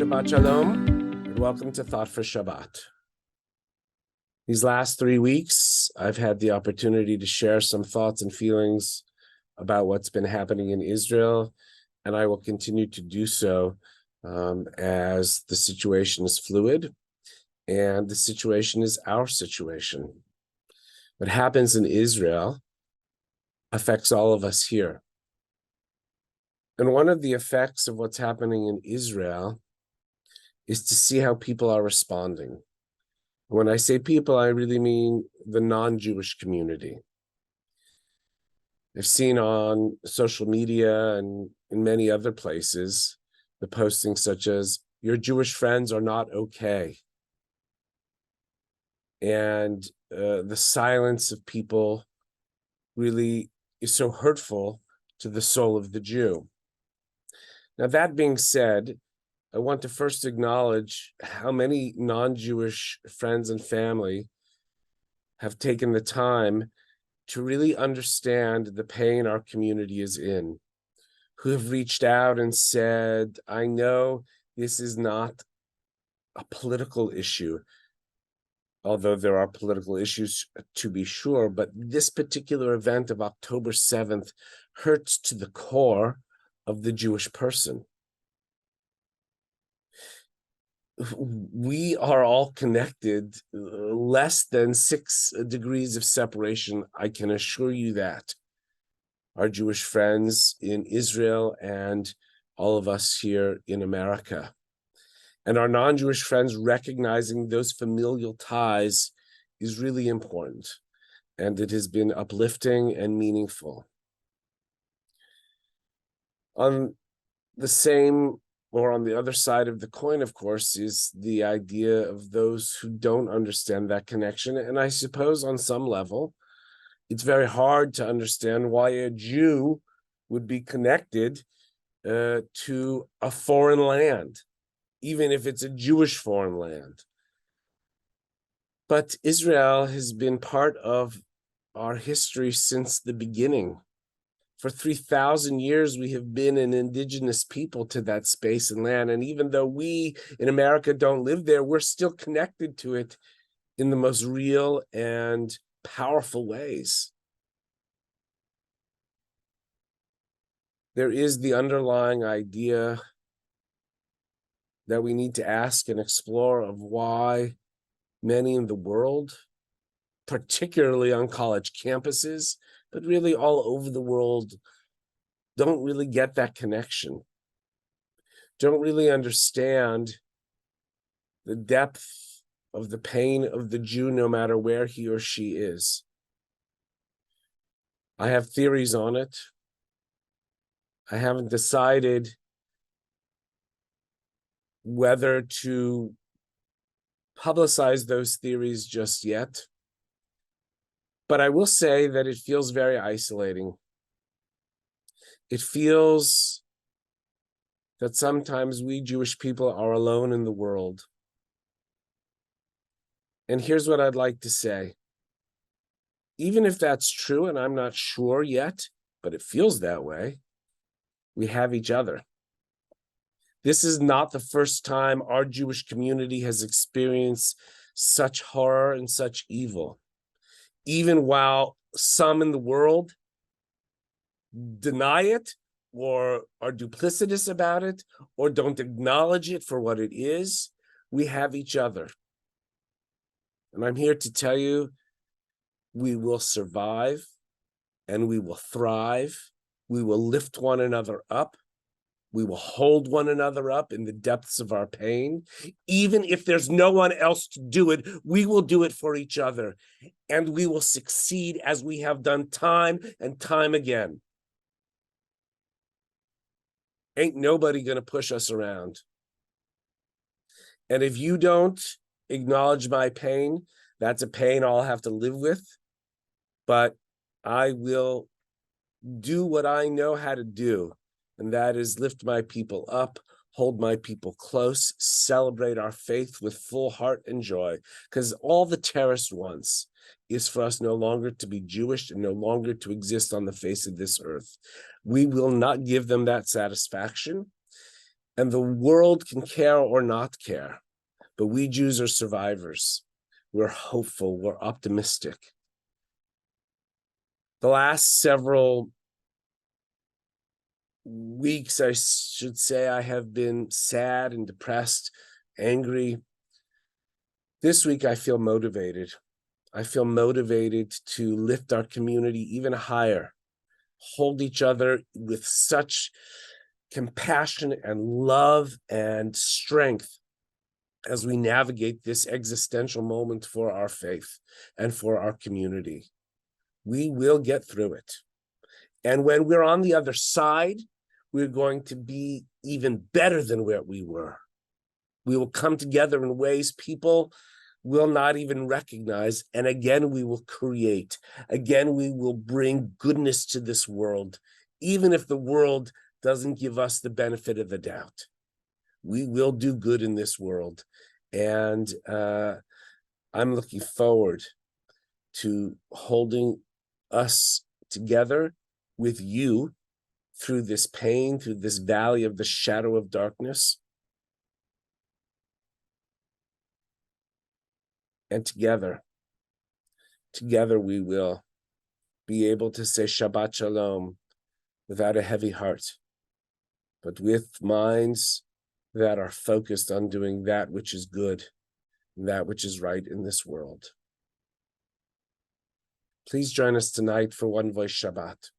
Shabbat Shalom, and welcome to Thought for Shabbat. These last 3 weeks, I've had the opportunity to share some thoughts and feelings about what's been happening in Israel, and I will continue to do so as the situation is fluid, and the situation is our situation. What happens in Israel affects all of us here. And one of the effects of what's happening in Israel is to see how people are responding. When I say people, I really mean the non-Jewish community. I've seen on social media and in many other places the postings such as, "Your Jewish friends are not okay." And the silence of people really is so hurtful to the soul of the Jew. Now, that being said, I want to first acknowledge how many non-Jewish friends and family have taken the time to really understand the pain our community is in, who have reached out and said, "I know this is not a political issue, although there are political issues to be sure, but this particular event of October 7th hurts to the core of the Jewish person." We are all connected, less than 6 degrees of separation, I can assure you that. Our Jewish friends in Israel and all of us here in America. And our non-Jewish friends recognizing those familial ties is really important. And it has been uplifting and meaningful. On the other side of the coin, of course, is the idea of those who don't understand that connection. And I suppose on some level, it's very hard to understand why a Jew would be connected to a foreign land, even if it's a Jewish foreign land. But Israel has been part of our history since the beginning. For 3,000 years, we have been an indigenous people to that space and land. And even though we in America don't live there, we're still connected to it in the most real and powerful ways. There is the underlying idea that we need to ask and explore of why many in the world, particularly on college campuses, but really all over the world, don't really get that connection, don't really understand the depth of the pain of the Jew, no matter where he or she is. I have theories on it. I haven't decided whether to publicize those theories just yet. But I will say that it feels very isolating. It feels that sometimes we Jewish people are alone in the world. And here's what I'd like to say. Even if that's true, and I'm not sure yet, but it feels that way, we have each other. This is not the first time our Jewish community has experienced such horror and such evil. Even while some in the world deny it or are duplicitous about it or don't acknowledge it for what it is, we have each other. And I'm here to tell you, we will survive and we will thrive. We will lift one another up. We will hold one another up in the depths of our pain. Even if there's no one else to do it, we will do it for each other. And we will succeed as we have done time and time again. Ain't nobody going to push us around. And if you don't acknowledge my pain, that's a pain I'll have to live with. But I will do what I know how to do. And that is lift my people up, hold my people close, celebrate our faith with full heart and joy. Because all the terrorist wants is for us no longer to be Jewish and no longer to exist on the face of this earth. We will not give them that satisfaction. And the world can care or not care, but we Jews are survivors. We're hopeful, we're optimistic. The last several weeks, I should say, I have been sad and depressed, angry. This week, I feel motivated. I feel motivated to lift our community even higher, hold each other with such compassion and love and strength as we navigate this existential moment for our faith and for our community. We will get through it. And when we're on the other side, we're going to be even better than where we were. We will come together in ways people will not even recognize. And again, we will create. Again, we will bring goodness to this world, even if the world doesn't give us the benefit of the doubt. We will do good in this world. And I'm looking forward to holding us together with you through this pain, through this valley of the shadow of darkness. And together we will be able to say Shabbat Shalom without a heavy heart, but with minds that are focused on doing that which is good, that which is right in this world. Please join us tonight for One Voice Shabbat.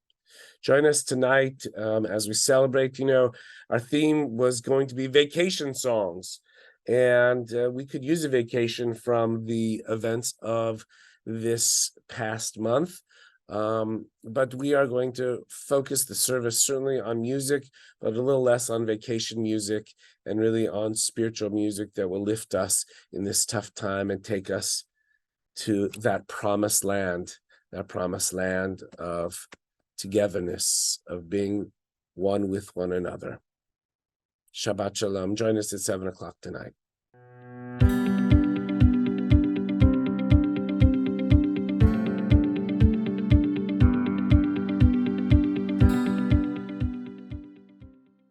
Join us tonight as we celebrate. Our theme was going to be vacation songs, and we could use a vacation from the events of this past month. But we are going to focus the service certainly on music, but a little less on vacation music and really on spiritual music that will lift us in this tough time and take us to that promised land of togetherness, of being one with one another. Shabbat Shalom. Join us at 7 o'clock tonight.